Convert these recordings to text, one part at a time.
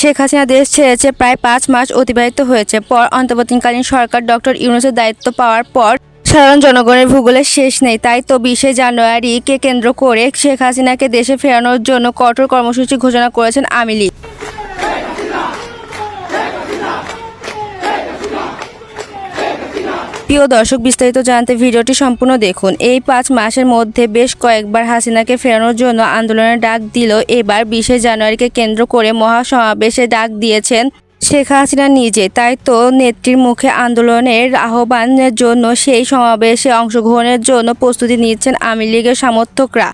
শেখ হাসিনা দেশ ছেড়েছে প্রায় ৫ মাস অতিবাহিত হয়েছে পর অন্তর্বর্তীকালীন সরকার ডক্টর ইউনূসের দায়িত্ব পাওয়ার পর সাধারণ জনগণের ভূগোলের শেষ নেই। তাই তো ২০শে জানুয়ারিকে কেন্দ্র করে শেখ হাসিনাকে দেশে ফেরানোর জন্য কঠোর কর্মসূচি ঘোষণা করেছেন আওয়ামী লীগ। প্রিয় দর্শক, বিস্তারিত জানতে ভিডিওটি সম্পূর্ণ দেখুন। এই ৫ মাসের মধ্যে বেশ কয়েকবার হাসিনাকে ফেরানোর জন্য আন্দোলনের ডাক দিল এবার ২০শে জানুয়ারিকে কেন্দ্র করে মহাসমাবেশে ডাক দিয়েছেন শেখ হাসিনা নিজে। তাই তো নেত্রীর মুখে আন্দোলনের আহ্বানের জন্য সেই সমাবেশে অংশগ্রহণের জন্য প্রস্তুতি নিচ্ছেন আওয়ামী লীগের সমর্থকরা।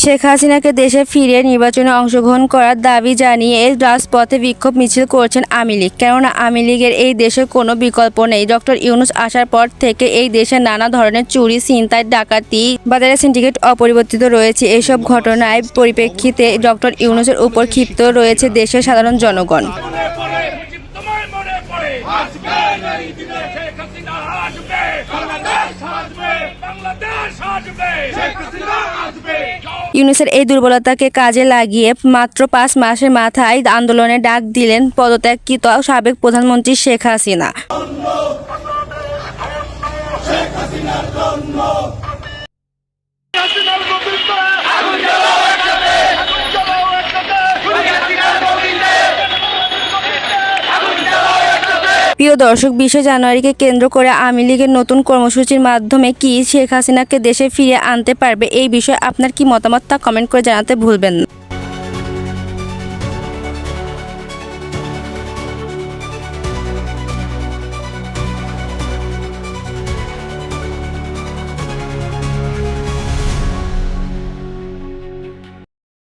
শেখ হাসিনাকে দেশে ফিরে নির্বাচনে অংশগ্রহণ করার দাবি জানিয়ে রাজপথে বিক্ষোভ মিছিল করছেন আওয়ামী লীগ। কেননা আওয়ামী লীগের এই দেশের কোনো বিকল্প নেই। ডক্টর ইউনূস আসার পর থেকে এই দেশে নানা ধরনের চুরি, ছিনতাই, ডাকাতি, বাজারে সিন্ডিকেট অপরিবর্তিত রয়েছে। এসব ঘটনার পরিপ্রেক্ষিতে ডক্টর ইউনূসের উপর ক্ষিপ্ত রয়েছে দেশের সাধারণ জনগণ। ইউনূসের এই দুর্বলতাকে কাজে লাগিয়ে মাত্র ৫ মাসের মাথায় আন্দোলনে ডাক দিলেন পদত্যাগকৃত সাবেক প্রধানমন্ত্রী শেখ হাসিনা। প্রিয় দর্শক, ২০শে জানুয়ারিকে কেন্দ্র করে আওয়ামী লীগের নতুন কর্মসূচির মাধ্যমে কি শেখ হাসিনাকে দেশে ফিরিয়ে আনতে পারবে? এই বিষয়ে আপনার কি মতামত তা কমেন্ট করে জানাতে ভুলবেন না।